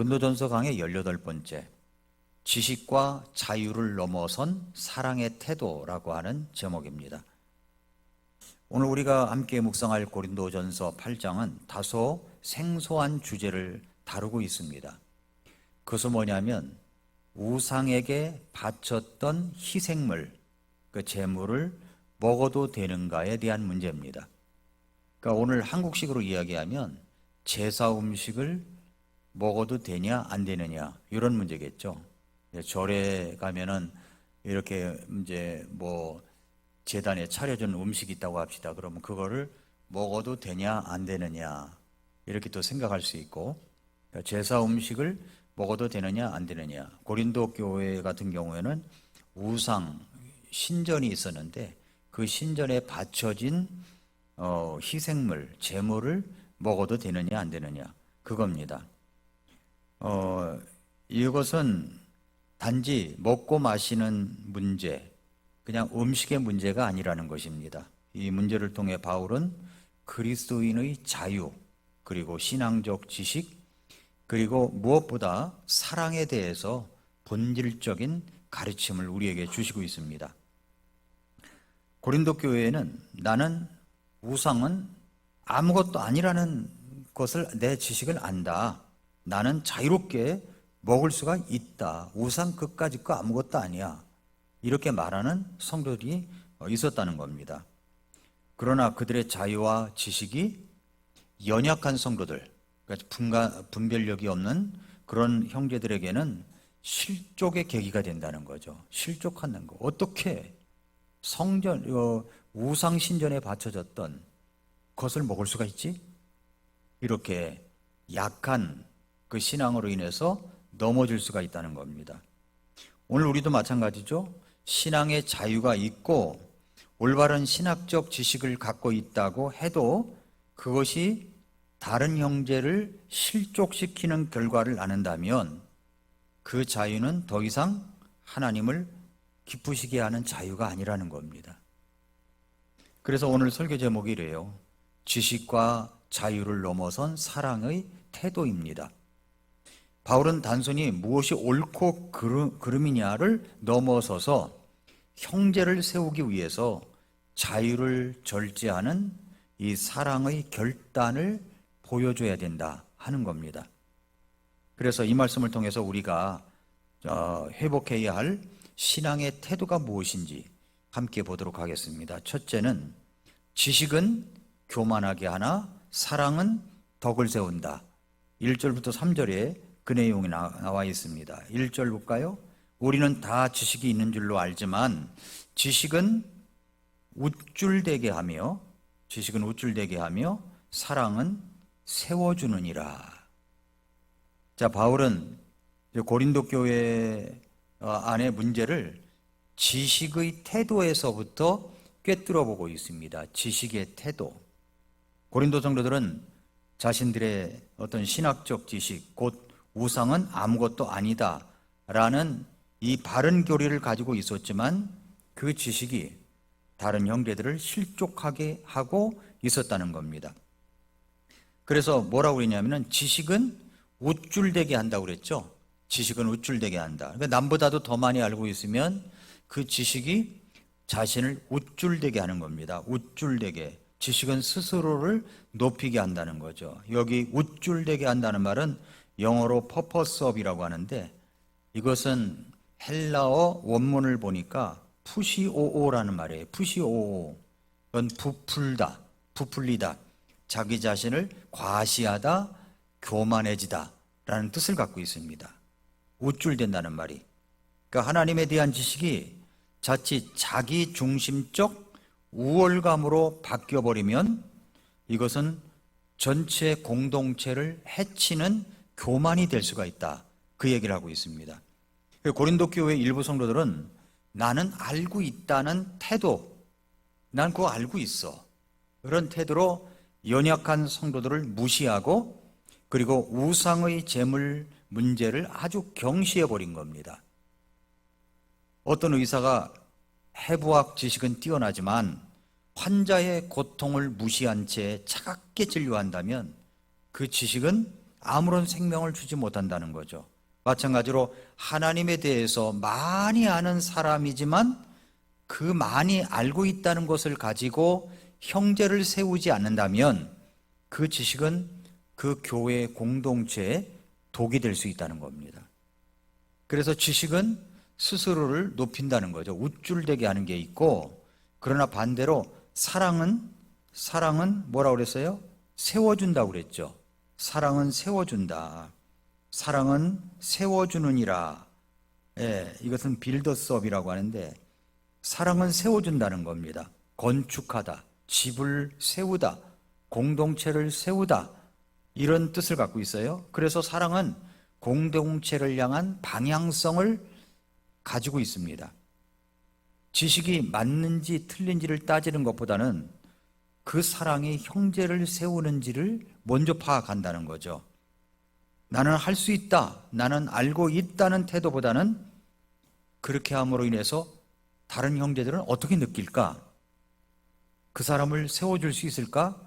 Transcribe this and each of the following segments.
고린도전서 강의 18번째, 지식과 자유를 넘어선 사랑의 태도라고 하는 제목입니다. 오늘 우리가 함께 묵상할 고린도전서 8장은 다소 생소한 주제를 다루고 있습니다. 그것은 뭐냐면 우상에게 바쳤던 희생물, 그 제물을 먹어도 되는가에 대한 문제입니다. 그러니까 오늘 한국식으로 이야기하면 제사 음식을 먹어도 되냐 안 되느냐 이런 문제겠죠. 절에 가면은 이렇게 이제 제단에 차려준 음식이 있다고 합시다. 그러면 그거를 먹어도 되냐 안 되느냐 이렇게 또 생각할 수 있고, 제사 음식을 먹어도 되느냐 안 되느냐. 고린도 교회 같은 경우에는 우상 신전이 있었는데 그 신전에 바쳐진 희생물, 제물을 먹어도 되느냐 안 되느냐 그겁니다. 이것은 단지 먹고 마시는 문제, 그냥 음식의 문제가 아니라는 것입니다. 이 문제를 통해 바울은 그리스도인의 자유, 그리고 신앙적 지식, 그리고 무엇보다 사랑에 대해서 본질적인 가르침을 우리에게 주시고 있습니다. 고린도 교회에는 나는 우상은 아무것도 아니라는 것을 내 지식을 안다. 나는 자유롭게 먹을 수가 있다. 우상 그까짓 거 아무것도 아니야. 이렇게 말하는 성도들이 있었다는 겁니다. 그러나 그들의 자유와 지식이 연약한 성도들, 그러니까 분별력이 없는 그런 형제들에게는 실족의 계기가 된다는 거죠. 실족하는 거. 어떻게 우상 신전에 바쳐졌던 것을 먹을 수가 있지? 이렇게 약한 그 신앙으로 인해서 넘어질 수가 있다는 겁니다. 오늘 우리도 마찬가지죠. 신앙의 자유가 있고 올바른 신학적 지식을 갖고 있다고 해도 그것이 다른 형제를 실족시키는 결과를 낳는다면 그 자유는 더 이상 하나님을 기쁘시게 하는 자유가 아니라는 겁니다. 그래서 오늘 설교 제목이 이래요. 지식과 자유를 넘어선 사랑의 태도입니다. 바울은 단순히 무엇이 옳고 그름이냐를 넘어서서 형제를 세우기 위해서 자유를 절제하는 이 사랑의 결단을 보여줘야 된다 하는 겁니다. 그래서 이 말씀을 통해서 우리가 회복해야 할 신앙의 태도가 무엇인지 함께 보도록 하겠습니다. 첫째는 지식은 교만하게 하나 사랑은 덕을 세운다. 1절부터 3절에 그 내용이 나와 있습니다. 1절 볼까요? 우리는 다 지식이 있는 줄로 알지만 지식은 우쭐대게 하며 사랑은 세워주느니라. 자, 바울은 고린도 교회 안의 문제를 지식의 태도에서부터 꿰뚫어 보고 있습니다. 지식의 태도. 고린도 성도들은 자신들의 어떤 신학적 지식, 곧 우상은 아무것도 아니다 라는 이 바른 교리를 가지고 있었지만 그 지식이 다른 형제들을 실족하게 하고 있었다는 겁니다. 그래서 뭐라고 그랬냐면 지식은 우쭐대게 한다고 그랬죠. 지식은 우쭐대게 한다. 그러니까 남보다도 더 많이 알고 있으면 그 지식이 자신을 우쭐대게 하는 겁니다. 우쭐대게. 지식은 스스로를 높이게 한다는 거죠. 여기 우쭐대게 한다는 말은 영어로 purpose of이라고 하는데 이것은 헬라어 원문을 보니까 푸시오오라는 말이에요. 푸시오오. 그건 부풀다, 부풀리다, 자기 자신을 과시하다, 교만해지다 라는 뜻을 갖고 있습니다. 우쭐댄다는 말이. 그러니까 하나님에 대한 지식이 자칫 자기 중심적 우월감으로 바뀌어버리면 이것은 전체 공동체를 해치는 교만이 될 수가 있다. 그 얘기를 하고 있습니다. 고린도 교회 일부 성도들은 나는 알고 있다는 태도, 난 그거 알고 있어. 그런 태도로 연약한 성도들을 무시하고 그리고 우상의 제물 문제를 아주 경시해버린 겁니다. 어떤 의사가 해부학 지식은 뛰어나지만 환자의 고통을 무시한 채 차갑게 진료한다면 그 지식은 아무런 생명을 주지 못한다는 거죠. 마찬가지로 하나님에 대해서 많이 아는 사람이지만 그 많이 알고 있다는 것을 가지고 형제를 세우지 않는다면 그 지식은 그 교회 공동체에 독이 될 수 있다는 겁니다. 그래서 지식은 스스로를 높인다는 거죠. 우쭐대게 하는 게 있고, 그러나 반대로 사랑은 뭐라고 그랬어요? 세워준다고 그랬죠. 사랑은 세워준다. 사랑은 세워주느니라. 예, 이것은 빌더스업이라고 하는데 사랑은 세워준다는 겁니다. 건축하다, 집을 세우다, 공동체를 세우다, 이런 뜻을 갖고 있어요. 그래서 사랑은 공동체를 향한 방향성을 가지고 있습니다. 지식이 맞는지 틀린지를 따지는 것보다는 그 사랑이 형제를 세우는지를 먼저 파악한다는 거죠. 나는 할 수 있다, 나는 알고 있다는 태도보다는 그렇게 함으로 인해서 다른 형제들은 어떻게 느낄까? 그 사람을 세워줄 수 있을까?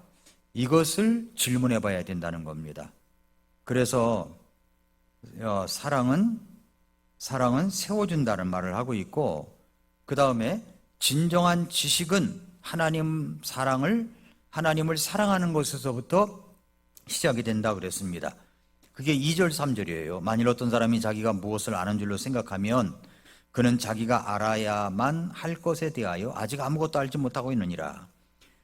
이것을 질문해 봐야 된다는 겁니다. 그래서 사랑은 세워준다는 말을 하고 있고, 그 다음에 진정한 지식은 하나님을 사랑하는 것에서부터 시작이 된다 그랬습니다. 그게 2절 3절이에요. 만일 어떤 사람이 자기가 무엇을 아는 줄로 생각하면 그는 자기가 알아야만 할 것에 대하여 아직 아무것도 알지 못하고 있느니라.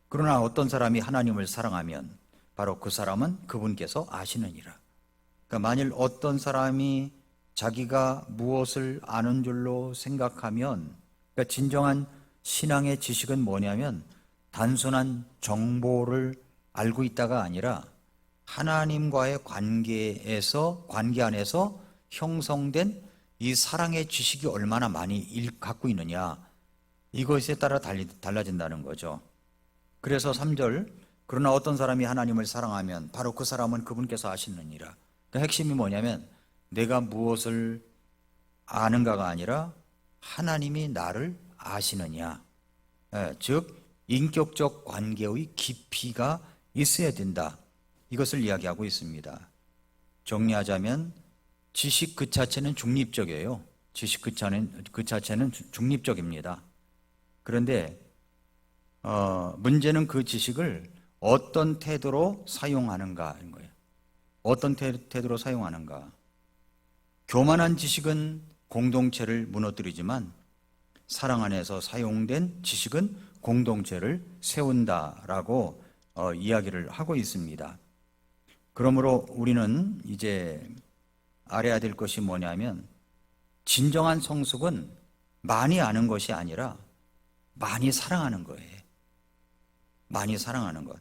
그러나 어떤 사람이 하나님을 사랑하면 바로 그 사람은 그분께서 아시느니라. 그러니까 만일 어떤 사람이 자기가 무엇을 아는 줄로 생각하면, 그러니까 진정한 신앙의 지식은 뭐냐면 단순한 정보를 알고 있다가 아니라 하나님과의 관계 안에서 형성된 이 사랑의 지식이 얼마나 많이 갖고 있느냐, 이것에 따라 달라진다는 거죠. 그래서 3절, 그러나 어떤 사람이 하나님을 사랑하면 바로 그 사람은 그분께서 아시느니라. 그 핵심이 뭐냐면 내가 무엇을 아는가가 아니라 하나님이 나를 아시느냐, 즉 인격적 관계의 깊이가 있어야 된다, 이것을 이야기하고 있습니다. 정리하자면 지식 그 자체는 중립적이에요. 지식 그 자체는 중립적입니다. 그런데 문제는 그 지식을 어떤 태도로 사용하는가인 거예요. 어떤 태도로 사용하는가. 교만한 지식은 공동체를 무너뜨리지만 사랑 안에서 사용된 지식은 공동체를 세운다라고 이야기를 하고 있습니다. 그러므로 우리는 이제 알아야 될 것이 뭐냐면 진정한 성숙은 많이 아는 것이 아니라 많이 사랑하는 거예요. 많이 사랑하는 것.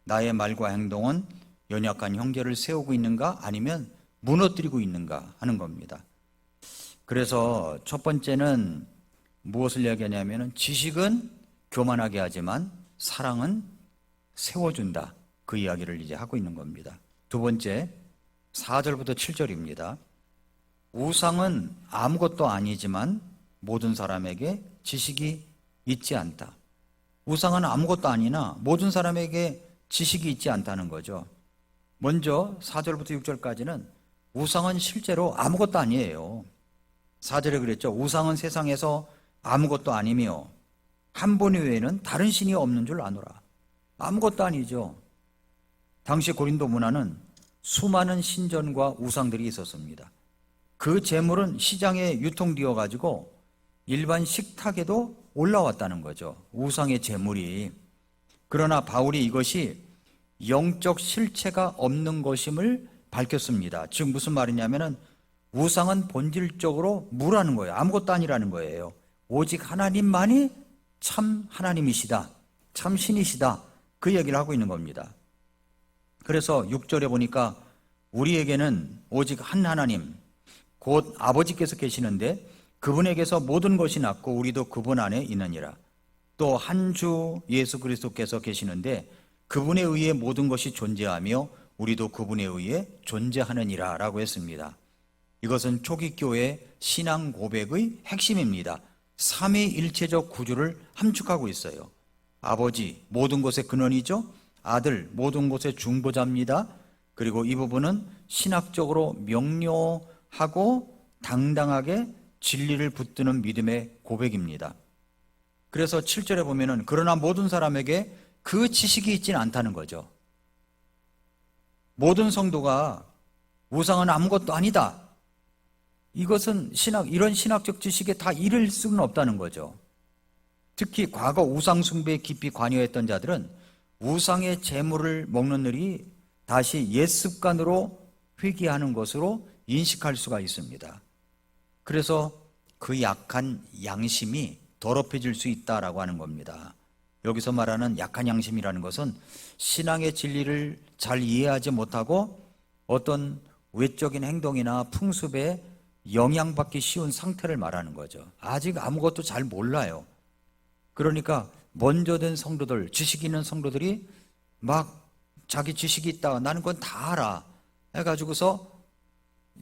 나의 말과 행동은 연약한 형제를 세우고 있는가 아니면 무너뜨리고 있는가 하는 겁니다. 그래서 첫 번째는 무엇을 이야기하냐면 지식은 교만하게 하지만 사랑은 세워준다, 그 이야기를 이제 하고 있는 겁니다. 두 번째, 4절부터 7절입니다. 우상은 아무것도 아니지만 모든 사람에게 지식이 있지 않다. 우상은 아무것도 아니나 모든 사람에게 지식이 있지 않다는 거죠. 먼저 4절부터 6절까지는 우상은 실제로 아무것도 아니에요. 4절에 그랬죠. 우상은 세상에서 아무것도 아니며 한 분 외에는 다른 신이 없는 줄 아노라. 아무것도 아니죠. 당시 고린도 문화는 수많은 신전과 우상들이 있었습니다. 그 재물은 시장에 유통되어 가지고 일반 식탁에도 올라왔다는 거죠. 우상의 재물이. 그러나 바울이 이것이 영적 실체가 없는 것임을 밝혔습니다. 즉 무슨 말이냐면은 우상은 본질적으로 무라는 거예요. 아무것도 아니라는 거예요. 오직 하나님만이 참 하나님이시다, 참 신이시다, 그 얘기를 하고 있는 겁니다. 그래서 6절에 보니까 우리에게는 오직 한 하나님, 곧 아버지께서 계시는데 그분에게서 모든 것이 났고 우리도 그분 안에 있느니라. 또 한 주 예수 그리스도께서 계시는데 그분에 의해 모든 것이 존재하며 우리도 그분에 의해 존재하느니라 라고 했습니다. 이것은 초기 교회 신앙 고백의 핵심입니다. 삼위일체적 구조를 함축하고 있어요. 아버지, 모든 것의 근원이죠. 아들, 모든 것의 중보자입니다. 그리고 이 부분은 신학적으로 명료하고 당당하게 진리를 붙드는 믿음의 고백입니다. 그래서 7절에 보면은 그러나 모든 사람에게 그 지식이 있지는 않다는 거죠. 모든 성도가 우상은 아무것도 아니다. 이것은 이런 신학적 지식에 다 이를 수는 없다는 거죠. 특히 과거 우상 숭배에 깊이 관여했던 자들은 우상의 제물을 먹는 일이 다시 옛 습관으로 회귀하는 것으로 인식할 수가 있습니다. 그래서 그 약한 양심이 더럽혀질 수 있다라고 하는 겁니다. 여기서 말하는 약한 양심이라는 것은 신앙의 진리를 잘 이해하지 못하고 어떤 외적인 행동이나 풍습에 영향받기 쉬운 상태를 말하는 거죠. 아직 아무것도 잘 몰라요. 그러니까 먼저 된 성도들, 지식 있는 성도들이 막 자기 지식이 있다, 나는 그건 다 알아 해가지고서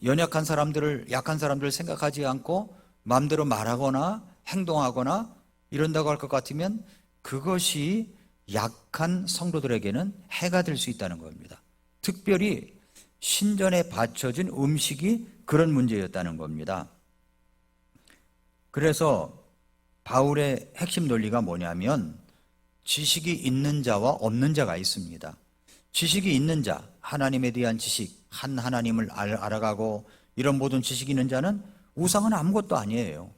연약한 사람들을, 약한 사람들을 생각하지 않고 마음대로 말하거나 행동하거나 이런다고 할 것 같으면 그것이 약한 성도들에게는 해가 될 수 있다는 겁니다. 특별히 신전에 바쳐진 음식이 그런 문제였다는 겁니다. 그래서 바울의 핵심 논리가 뭐냐면 지식이 있는 자와 없는 자가 있습니다. 지식이 있는 자, 하나님에 대한 지식, 한 하나님을 알아가고 이런 모든 지식이 있는 자는 우상은 아무것도 아니에요.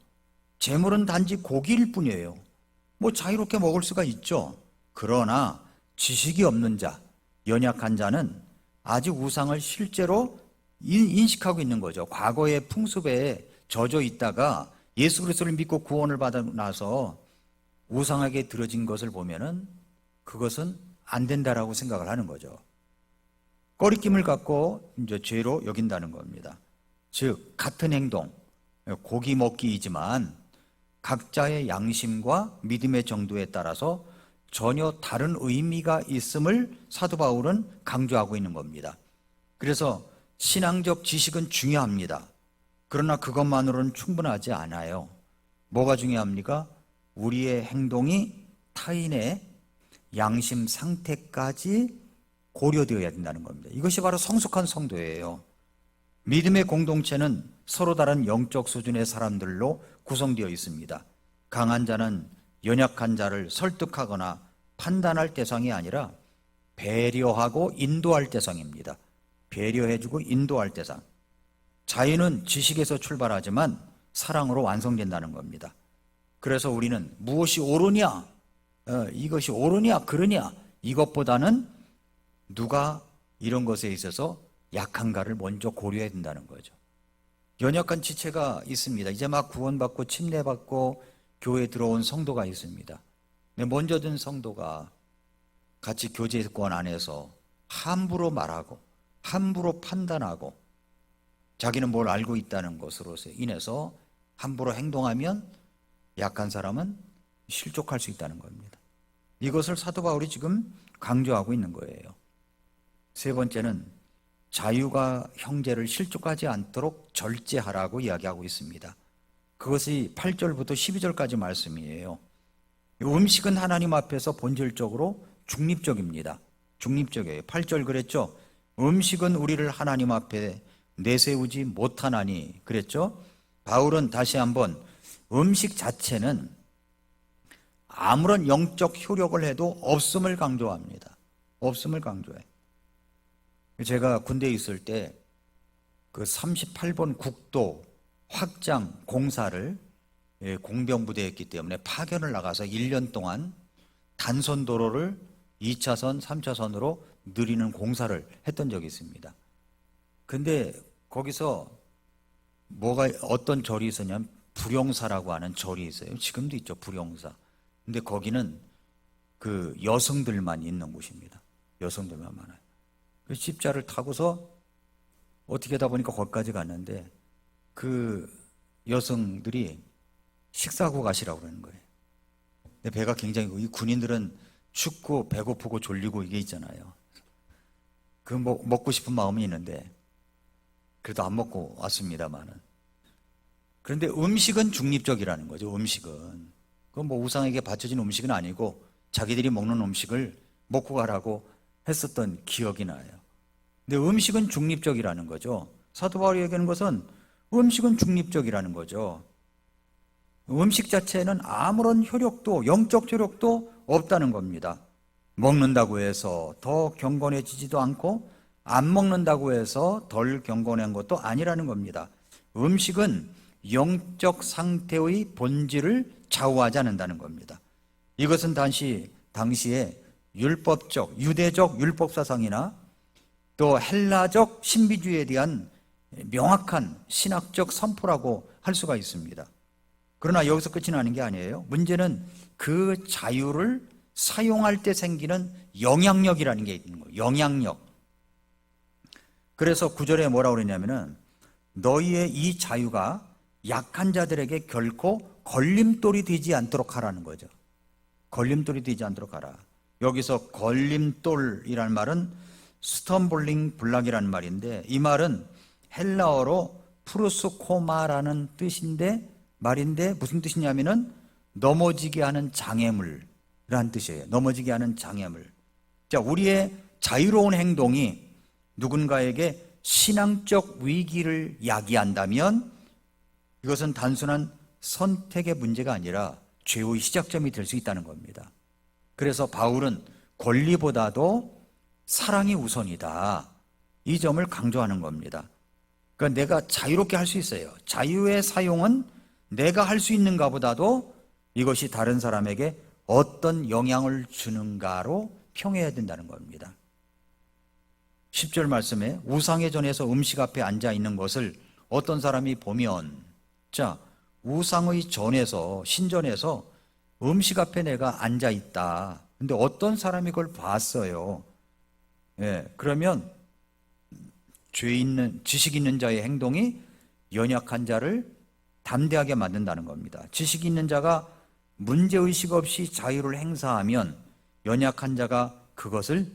재물은 단지 고기일 뿐이에요. 뭐 자유롭게 먹을 수가 있죠. 그러나 지식이 없는 자, 연약한 자는 아직 우상을 실제로 인식하고 있는 거죠. 과거의 풍습에 젖어 있다가 예수 그리스도를 믿고 구원을 받아 나서 우상에게 들어진 것을 보면은 그것은 안 된다라고 생각을 하는 거죠. 꺼리낌을 갖고 이제 죄로 여긴다는 겁니다. 즉 같은 행동, 고기 먹기이지만 각자의 양심과 믿음의 정도에 따라서 전혀 다른 의미가 있음을 사도 바울은 강조하고 있는 겁니다. 그래서 신앙적 지식은 중요합니다. 그러나 그것만으로는 충분하지 않아요. 뭐가 중요합니까? 우리의 행동이 타인의 양심 상태까지 고려되어야 된다는 겁니다. 이것이 바로 성숙한 성도예요. 믿음의 공동체는 서로 다른 영적 수준의 사람들로 구성되어 있습니다. 강한 자는 연약한 자를 설득하거나 판단할 대상이 아니라 배려하고 인도할 대상입니다. 배려해주고 인도할 대상. 자유는 지식에서 출발하지만 사랑으로 완성된다는 겁니다. 그래서 우리는 무엇이 옳으냐, 이것이 옳으냐 그러냐, 이것보다는 누가 이런 것에 있어서 약한가를 먼저 고려해야 된다는 거죠. 연약한 지체가 있습니다. 이제 막 구원받고 침례받고 교회에 들어온 성도가 있습니다. 근데 먼저 든 성도가 같이 교제권 안에서 함부로 말하고 함부로 판단하고 자기는 뭘 알고 있다는 것으로 인해서 함부로 행동하면 약한 사람은 실족할 수 있다는 겁니다. 이것을 사도 바울이 지금 강조하고 있는 거예요. 세 번째는 자유가 형제를 실족하지 않도록 절제하라고 이야기하고 있습니다. 그것이 8절부터 12절까지 말씀이에요. 음식은 하나님 앞에서 본질적으로 중립적입니다. 중립적이에요. 8절 그랬죠? 음식은 우리를 하나님 앞에 내세우지 못하나니 그랬죠? 바울은 다시 한번 음식 자체는 아무런 영적 효력을 해도 없음을 강조합니다. 없음을 강조해. 제가 군대에 있을 때 그 38번 국도 확장 공사를 공병부대에 했기 때문에 파견을 나가서 1년 동안 단선도로를 2차선, 3차선으로 늘리는 공사를 했던 적이 있습니다. 근데 거기서 어떤 절이 있었냐면 불용사라고 하는 절이 있어요. 지금도 있죠, 불용사. 근데 거기는 그 여성들만 있는 곳입니다. 여성들만 많아요. 그 십자를 타고서 어떻게 하다 보니까 거기까지 갔는데 그 여성들이 식사하고 가시라고 그러는 거예요. 근데 배가 굉장히, 이 군인들은 춥고 배고프고 졸리고 이게 있잖아요. 그 먹고 싶은 마음이 있는데 그래도 안 먹고 왔습니다만은. 그런데 음식은 중립적이라는 거죠. 음식은 그건 뭐 우상에게 바쳐진 음식은 아니고 자기들이 먹는 음식을 먹고 가라고 했었던 기억이 나요. 근데 음식은 중립적이라는 거죠. 사도 바울이 얘기하는 것은 음식은 중립적이라는 거죠. 음식 자체는 아무런 효력도, 영적 효력도 없다는 겁니다. 먹는다고 해서 더 경건해지지도 않고 안 먹는다고 해서 덜 경건한 것도 아니라는 겁니다. 음식은 영적 상태의 본질을 좌우하지 않는다는 겁니다. 이것은 당시에 율법적, 유대적 율법 사상이나 또 헬라적 신비주의에 대한 명확한 신학적 선포라고 할 수가 있습니다. 그러나 여기서 끝이 나는 게 아니에요. 문제는 그 자유를 사용할 때 생기는 영향력이라는 게 있는 거예요. 영향력. 그래서 9절에 뭐라고 그러냐면은 너희의 이 자유가 약한 자들에게 결코 걸림돌이 되지 않도록 하라는 거죠. 걸림돌이 되지 않도록 하라. 여기서 걸림돌이라는 말은 스텀블링 블락이라는 말인데, 이 말은 헬라어로 프루스코마라는 말인데 무슨 뜻이냐면은 넘어지게 하는 장애물이라는 뜻이에요. 넘어지게 하는 장애물. 자, 우리의 자유로운 행동이 누군가에게 신앙적 위기를 야기한다면 이것은 단순한 선택의 문제가 아니라 죄의 시작점이 될 수 있다는 겁니다. 그래서 바울은 권리보다도 사랑이 우선이다, 이 점을 강조하는 겁니다. 그러니까 내가 자유롭게 할 수 있어요. 자유의 사용은 내가 할 수 있는가 보다도 이것이 다른 사람에게 어떤 영향을 주는가로 평해야 된다는 겁니다. 10절 말씀에 우상의 전에서 음식 앞에 앉아 있는 것을 어떤 사람이 보면, 자, 우상의 전에서, 신전에서 음식 앞에 내가 앉아 있다. 근데 어떤 사람이 그걸 봤어요. 예, 그러면 지식 있는 자의 행동이 연약한 자를 담대하게 만든다는 겁니다. 지식 있는 자가 문제의식 없이 자유를 행사하면 연약한 자가 그것을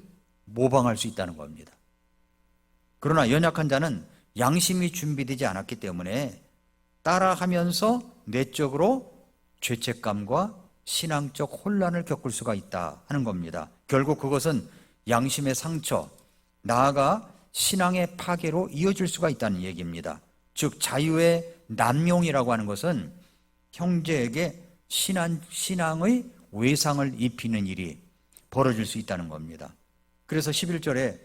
모방할 수 있다는 겁니다. 그러나 연약한 자는 양심이 준비되지 않았기 때문에 따라하면서 내적으로 죄책감과 신앙적 혼란을 겪을 수가 있다 하는 겁니다. 결국 그것은 양심의 상처, 나아가 신앙의 파괴로 이어질 수가 있다는 얘기입니다. 즉 자유의 남용이라고 하는 것은 형제에게 신앙의 외상을 입히는 일이 벌어질 수 있다는 겁니다. 그래서 11절에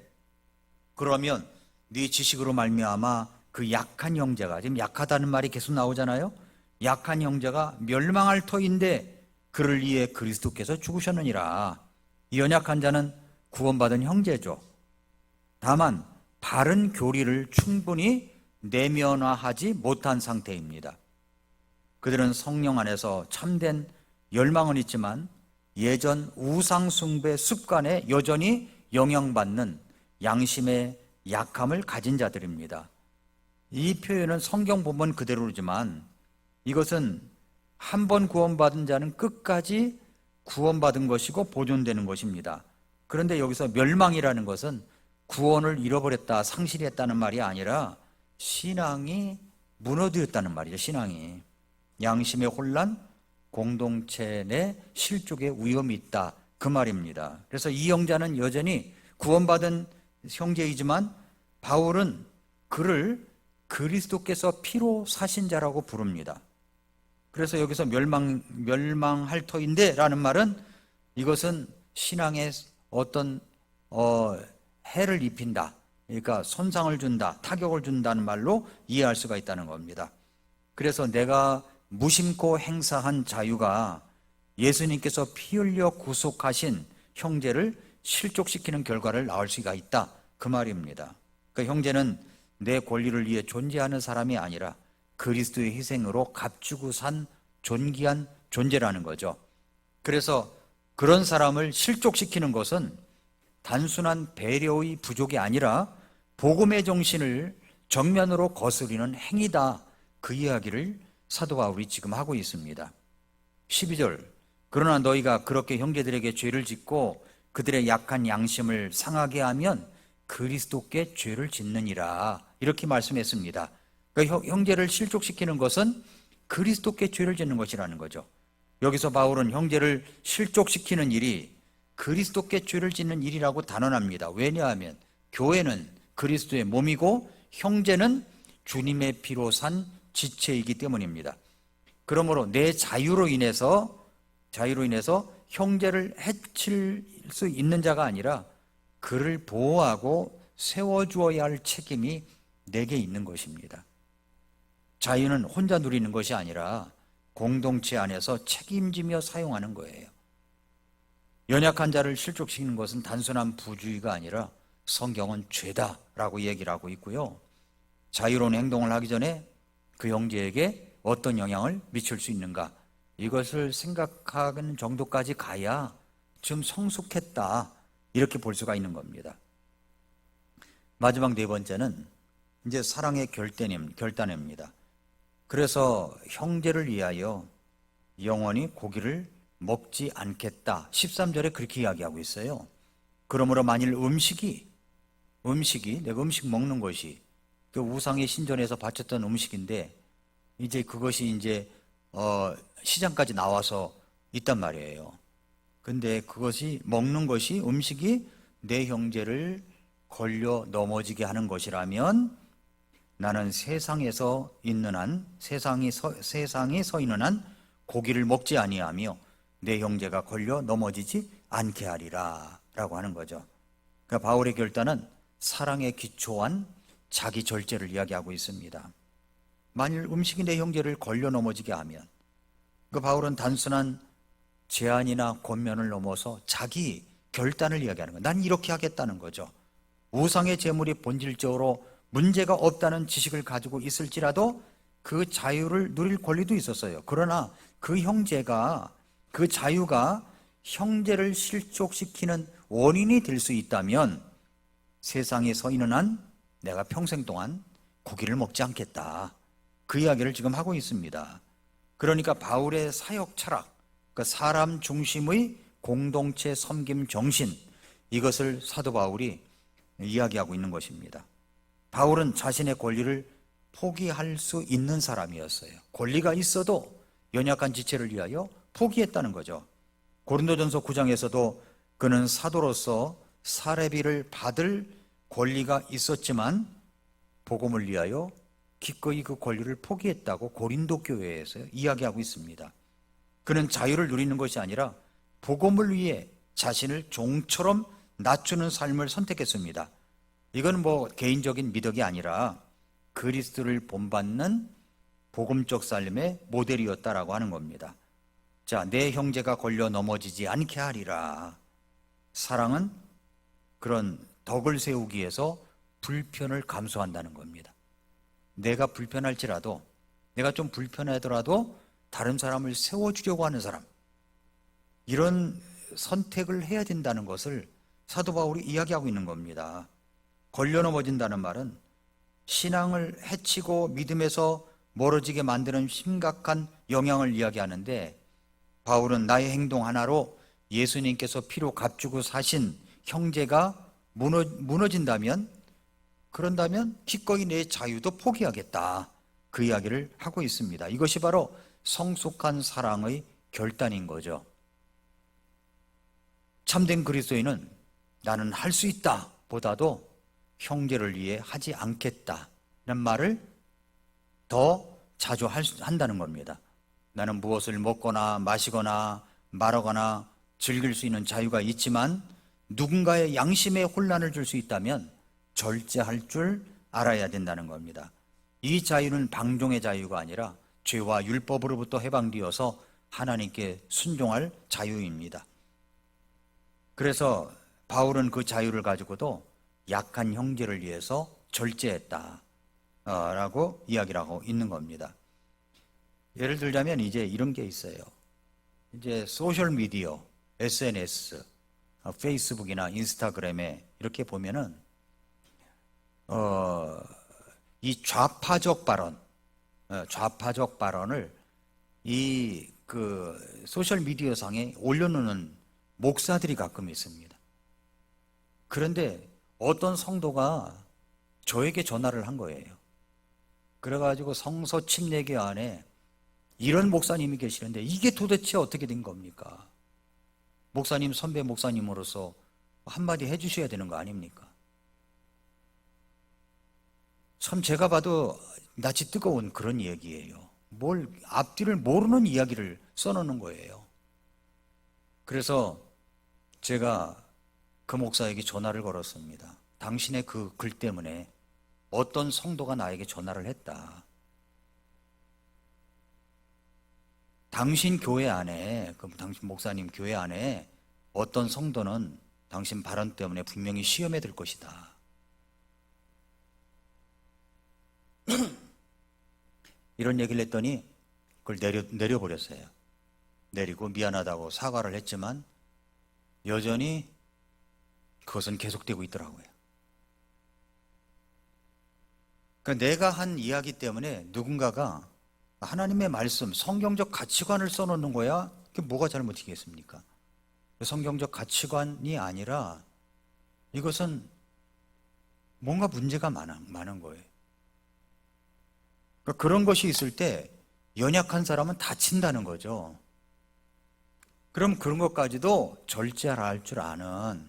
그러면 네 지식으로 말미암아 그 약한 형제가, 지금 약하다는 말이 계속 나오잖아요. 약한 형제가 멸망할 터인데 그를 위해 그리스도께서 죽으셨느니라. 이 연약한 자는 구원받은 형제죠. 다만 바른 교리를 충분히 내면화하지 못한 상태입니다. 그들은 성령 안에서 참된 열망은 있지만 예전 우상 숭배 습관에 여전히 영향받는 양심의 약함을 가진 자들입니다. 이 표현은 성경 본문 그대로지만 이것은 한 번 구원받은 자는 끝까지 구원받은 것이고 보존되는 것입니다. 그런데 여기서 멸망이라는 것은 구원을 잃어버렸다, 상실했다는 말이 아니라 신앙이 무너뜨렸다는 말이죠. 신앙이. 양심의 혼란, 공동체 내 실족의 위험이 있다, 그 말입니다. 그래서 이 형제는 여전히 구원받은 형제이지만 바울은 그를 그리스도께서 피로 사신 자라고 부릅니다. 그래서 여기서 멸망할 터인데 라는 말은 이것은 신앙에 어떤 해를 입힌다, 그러니까 손상을 준다, 타격을 준다는 말로 이해할 수가 있다는 겁니다. 그래서 내가 무심코 행사한 자유가 예수님께서 피 흘려 구속하신 형제를 실족시키는 결과를 낳을 수가 있다, 그 말입니다. 그 형제는 내 권리를 위해 존재하는 사람이 아니라 그리스도의 희생으로 값주고 산 존귀한 존재라는 거죠. 그래서 그런 사람을 실족시키는 것은 단순한 배려의 부족이 아니라 복음의 정신을 정면으로 거스리는 행위다, 그 이야기를 사도 바울이 지금 하고 있습니다. 12절, 그러나 너희가 그렇게 형제들에게 죄를 짓고 그들의 약한 양심을 상하게 하면 그리스도께 죄를 짓느니라, 이렇게 말씀했습니다. 그러니까 형제를 실족시키는 것은 그리스도께 죄를 짓는 것이라는 거죠. 여기서 바울은 형제를 실족시키는 일이 그리스도께 죄를 짓는 일이라고 단언합니다. 왜냐하면 교회는 그리스도의 몸이고 형제는 주님의 피로 산 지체이기 때문입니다. 그러므로 내 자유로 인해서 형제를 해칠 수 있는 자가 아니라 그를 보호하고 세워주어야 할 책임이 내게 있는 것입니다. 자유는 혼자 누리는 것이 아니라 공동체 안에서 책임지며 사용하는 거예요. 연약한 자를 실족시키는 것은 단순한 부주의가 아니라 성경은 죄다라고 얘기를 하고 있고요. 자유로운 행동을 하기 전에 그 형제에게 어떤 영향을 미칠 수 있는가, 이것을 생각하는 정도까지 가야 좀 성숙했다, 이렇게 볼 수가 있는 겁니다. 마지막 네 번째는 이제 사랑의 결단입니다. 그래서 형제를 위하여 영원히 고기를 먹지 않겠다, 13절에 그렇게 이야기하고 있어요. 그러므로 만일 음식이 내가 음식 먹는 것이 그 우상의 신전에서 바쳤던 음식인데 이제 그것이 이제 시장까지 나와서 있단 말이에요. 근데 그것이 먹는 것이 음식이 내 형제를 걸려 넘어지게 하는 것이라면 나는 세상이 서 있는 한 고기를 먹지 아니하며 내 형제가 걸려 넘어지지 않게 하리라 라고 하는 거죠. 그러니까 바울의 결단은 사랑에 기초한 자기 절제를 이야기하고 있습니다. 만일 음식이 내 형제를 걸려 넘어지게 하면, 그 바울은 단순한 제안이나 권면을 넘어서 자기 결단을 이야기하는 거예요. 난 이렇게 하겠다는 거죠. 우상의 제물이 본질적으로 문제가 없다는 지식을 가지고 있을지라도 그 자유를 누릴 권리도 있었어요. 그러나 그 그 자유가 형제를 실족시키는 원인이 될 수 있다면 세상에 서 있는 한 내가 평생 동안 고기를 먹지 않겠다, 그 이야기를 지금 하고 있습니다. 그러니까 바울의 사역 철학, 그 사람 중심의 공동체 섬김 정신, 이것을 사도 바울이 이야기하고 있는 것입니다. 바울은 자신의 권리를 포기할 수 있는 사람이었어요. 권리가 있어도 연약한 지체를 위하여 포기했다는 거죠. 고린도전서 9장에서도 그는 사도로서 사례비를 받을 권리가 있었지만 복음을 위하여 기꺼이 그 권리를 포기했다고 고린도 교회에서 이야기하고 있습니다. 그는 자유를 누리는 것이 아니라 복음을 위해 자신을 종처럼 낮추는 삶을 선택했습니다. 이건 개인적인 미덕이 아니라 그리스도를 본받는 복음적 삶의 모델이었다라고 하는 겁니다. 자, 내 형제가 걸려 넘어지지 않게 하리라. 사랑은 그런 덕을 세우기 위해서 불편을 감수한다는 겁니다. 내가 불편할지라도, 내가 좀 불편하더라도 다른 사람을 세워주려고 하는 사람, 이런 선택을 해야 된다는 것을 사도 바울이 이야기하고 있는 겁니다. 걸려 넘어진다는 말은 신앙을 해치고 믿음에서 멀어지게 만드는 심각한 영향을 이야기하는데, 바울은 나의 행동 하나로 예수님께서 피로 값주고 사신 형제가 무너진다면, 그런다면 기꺼이 내 자유도 포기하겠다, 그 이야기를 하고 있습니다. 이것이 바로 성숙한 사랑의 결단인 거죠. 참된 그리스도인은 나는 할 수 있다 보다도 형제를 위해 하지 않겠다는 말을 더 자주 한다는 겁니다. 나는 무엇을 먹거나 마시거나 말하거나 즐길 수 있는 자유가 있지만 누군가의 양심에 혼란을 줄 수 있다면 절제할 줄 알아야 된다는 겁니다. 이 자유는 방종의 자유가 아니라 죄와 율법으로부터 해방되어서 하나님께 순종할 자유입니다. 그래서 바울은 그 자유를 가지고도 약한 형제를 위해서 절제했다 라고 이야기를 하고 있는 겁니다. 예를 들자면 이제 이런 게 있어요. 이제 소셜미디어, SNS, 페이스북이나 인스타그램에 이렇게 보면은 이 좌파적 발언을 이 소셜미디어 상에 올려놓는 목사들이 가끔 있습니다. 그런데 어떤 성도가 저에게 전화를 한 거예요. 그래가지고 성서 침례교 안에 이런 목사님이 계시는데 이게 도대체 어떻게 된 겁니까? 목사님, 선배 목사님으로서 한마디 해주셔야 되는 거 아닙니까? 참 제가 봐도 낯이 뜨거운 그런 얘기예요. 뭘 앞뒤를 모르는 이야기를 써놓는 거예요. 그래서 제가 그 목사에게 전화를 걸었습니다. 당신의 그 글 때문에 어떤 성도가 나에게 전화를 했다. 당신 교회 안에, 그럼 당신 목사님 교회 안에 어떤 성도는 당신 발언 때문에 분명히 시험에 들 것이다. 이런 얘기를 했더니 그걸 내려버렸어요. 내리고 미안하다고 사과를 했지만 여전히 그것은 계속되고 있더라고요. 그러니까 내가 한 이야기 때문에 누군가가 하나님의 말씀, 성경적 가치관을 써놓는 거야? 그게 뭐가 잘못이겠습니까? 성경적 가치관이 아니라 이것은 뭔가 문제가 많은 거예요. 그러니까 그런 것이 있을 때 연약한 사람은 다친다는 거죠. 그럼 그런 것까지도 절제할 줄 아는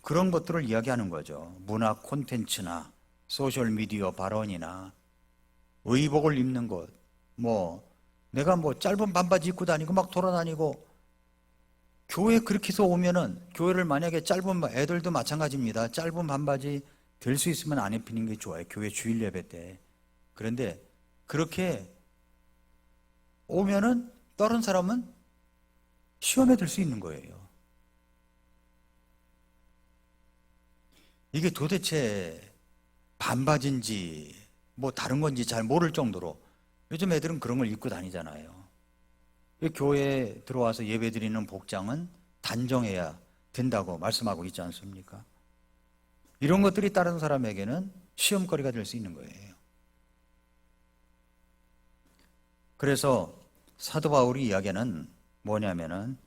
그런 것들을 이야기하는 거죠. 문화 콘텐츠나 소셜미디어 발언이나 의복을 입는 것, 내가 짧은 반바지 입고 다니고 막 돌아다니고, 교회 그렇게 해서 오면은, 교회를 만약에 애들도 마찬가지입니다. 짧은 반바지 될 수 있으면 안 입히는 게 좋아요. 교회 주일 예배 때. 그런데 그렇게 오면은 다른 사람은 시험에 들 수 있는 거예요. 이게 도대체 반바지인지 다른 건지 잘 모를 정도로 요즘 애들은 그런 걸 입고 다니잖아요. 교회에 들어와서 예배 드리는 복장은 단정해야 된다고 말씀하고 있지 않습니까? 이런 것들이 다른 사람에게는 시험거리가 될 수 있는 거예요. 그래서 사도 바울이 이야기하는 뭐냐면은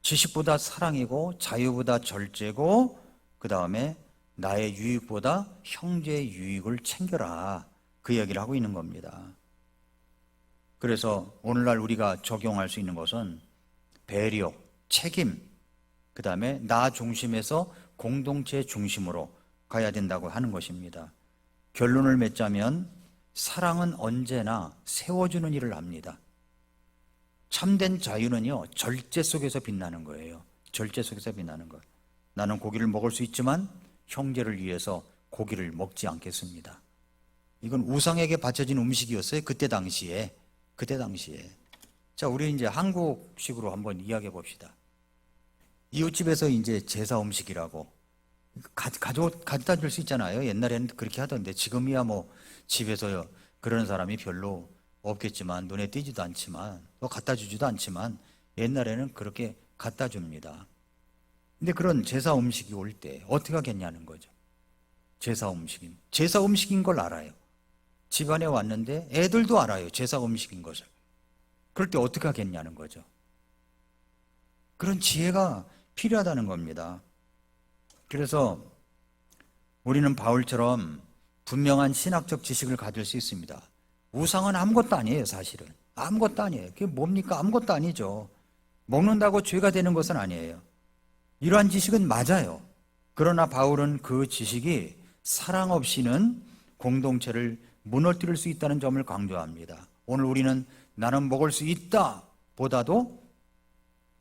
지식보다 사랑이고 자유보다 절제고 그 다음에 나의 유익보다 형제의 유익을 챙겨라. 그 이야기를 하고 있는 겁니다. 그래서 오늘날 우리가 적용할 수 있는 것은 배려, 책임, 그 다음에 나 중심에서 공동체 중심으로 가야 된다고 하는 것입니다. 결론을 맺자면 사랑은 언제나 세워주는 일을 합니다. 참된 자유는요, 절제 속에서 빛나는 거예요. 절제 속에서 빛나는 것. 나는 고기를 먹을 수 있지만 형제를 위해서 고기를 먹지 않겠습니다. 이건 우상에게 바쳐진 음식이었어요. 그때 당시에. 자, 우리 이제 한국식으로 한번 이야기해 봅시다. 이웃집에서 이제 제사 음식이라고 가져다 줄 수 있잖아요. 옛날에는 그렇게 하던데 지금이야 집에서 그러는 사람이 별로 없겠지만 눈에 띄지도 않지만 또 갖다 주지도 않지만 옛날에는 그렇게 갖다 줍니다. 근데 그런 제사 음식이 올 때 어떻게 하겠냐는 거죠. 제사 음식인 걸 알아요. 집안에 왔는데 애들도 알아요. 제사 음식인 것을. 그럴 때 어떻게 하겠냐는 거죠. 그런 지혜가 필요하다는 겁니다. 그래서 우리는 바울처럼 분명한 신학적 지식을 가질 수 있습니다. 우상은 아무것도 아니에요, 사실은. 아무것도 아니에요. 그게 뭡니까? 아무것도 아니죠. 먹는다고 죄가 되는 것은 아니에요. 이러한 지식은 맞아요. 그러나 바울은 그 지식이 사랑 없이는 공동체를 무너뜨릴 수 있다는 점을 강조합니다. 오늘 우리는 나는 먹을 수 있다 보다도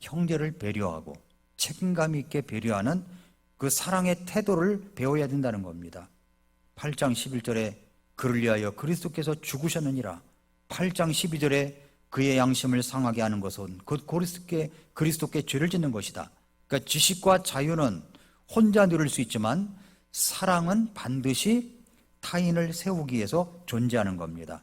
형제를 배려하고 책임감 있게 배려하는 그 사랑의 태도를 배워야 된다는 겁니다. 8장 11절에 그를 위하여 그리스도께서 죽으셨느니라. 8장 12절에 그의 양심을 상하게 하는 것은 곧 그리스도께 죄를 짓는 것이다. 그러니까 지식과 자유는 혼자 누릴 수 있지만 사랑은 반드시 타인을 세우기 위해서 존재하는 겁니다.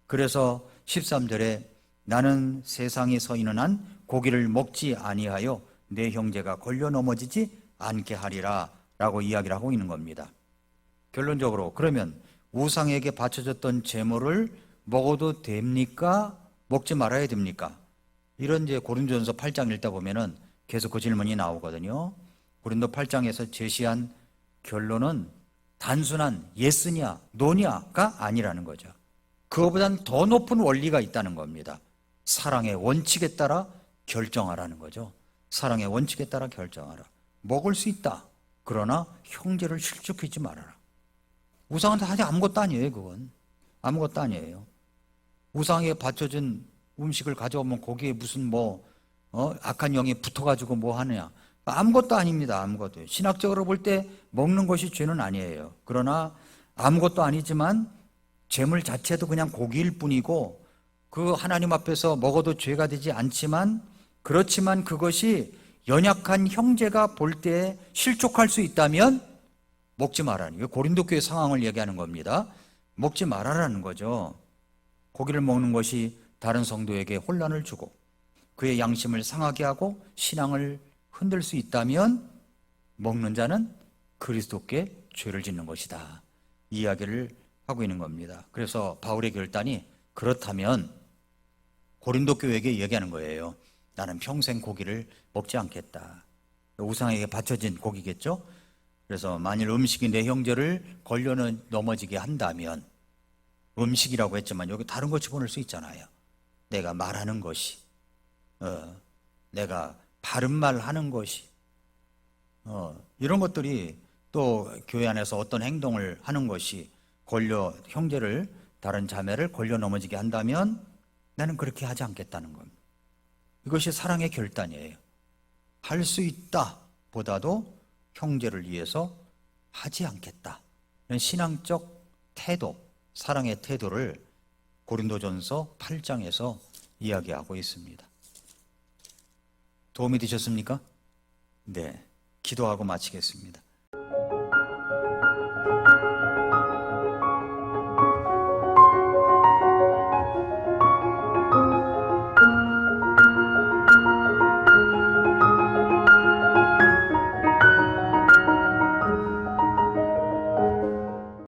그래서 13절에 나는 세상에 서 있는 한 고기를 먹지 아니하여 내 형제가 걸려 넘어지지 않게 하리라 라고 이야기를 하고 있는 겁니다. 결론적으로 그러면 우상에게 바쳐졌던 제물을 먹어도 됩니까? 먹지 말아야 됩니까? 이런 이제 고린도전서 8장 읽다 보면은 계속 그 질문이 나오거든요. 고린도 8장에서 제시한 결론은 단순한 예스냐 노냐가 아니라는 거죠. 그거보단 더 높은 원리가 있다는 겁니다. 사랑의 원칙에 따라 결정하라는 거죠. 사랑의 원칙에 따라 결정하라. 먹을 수 있다. 그러나 형제를 실족하지 말아라. 우상은 사실 아무것도 아니에요. 그건 아무것도 아니에요. 우상에 바쳐진 음식을 가져오면 거기에 무슨 악한 영이 붙어가지고 뭐 하느냐. 아무것도 아닙니다. 아무것도. 신학적으로 볼 때 먹는 것이 죄는 아니에요. 그러나 아무것도 아니지만 재물 자체도 그냥 고기일 뿐이고 그 하나님 앞에서 먹어도 죄가 되지 않지만, 그렇지만 그것이 연약한 형제가 볼 때 실족할 수 있다면 먹지 말라는, 이거 고린도 교회 상황을 얘기하는 겁니다. 먹지 말아라는 거죠. 고기를 먹는 것이 다른 성도에게 혼란을 주고 그의 양심을 상하게 하고 신앙을 흔들 수 있다면 먹는 자는 그리스도께 죄를 짓는 것이다, 이 이야기를 하고 있는 겁니다. 그래서 바울의 결단이 그렇다면 고린도 교회에게 얘기하는 거예요. 나는 평생 고기를 먹지 않겠다. 우상에게 바쳐진 고기겠죠. 그래서 만일 음식이 내 형제를 걸려 넘어지게 한다면, 음식이라고 했지만 여기 다른 거 집어넣을 수 있잖아요. 내가 말하는 것이, 내가 바른 말 하는 것이, 이런 것들이 또 교회 안에서 어떤 행동을 하는 것이 형제를, 다른 자매를 걸려 넘어지게 한다면 나는 그렇게 하지 않겠다는 겁니다. 이것이 사랑의 결단이에요. 할 수 있다 보다도 형제를 위해서 하지 않겠다, 이런 신앙적 태도, 사랑의 태도를 고린도전서 8장에서 이야기하고 있습니다. 도움이 되셨습니까? 네, 기도하고 마치겠습니다.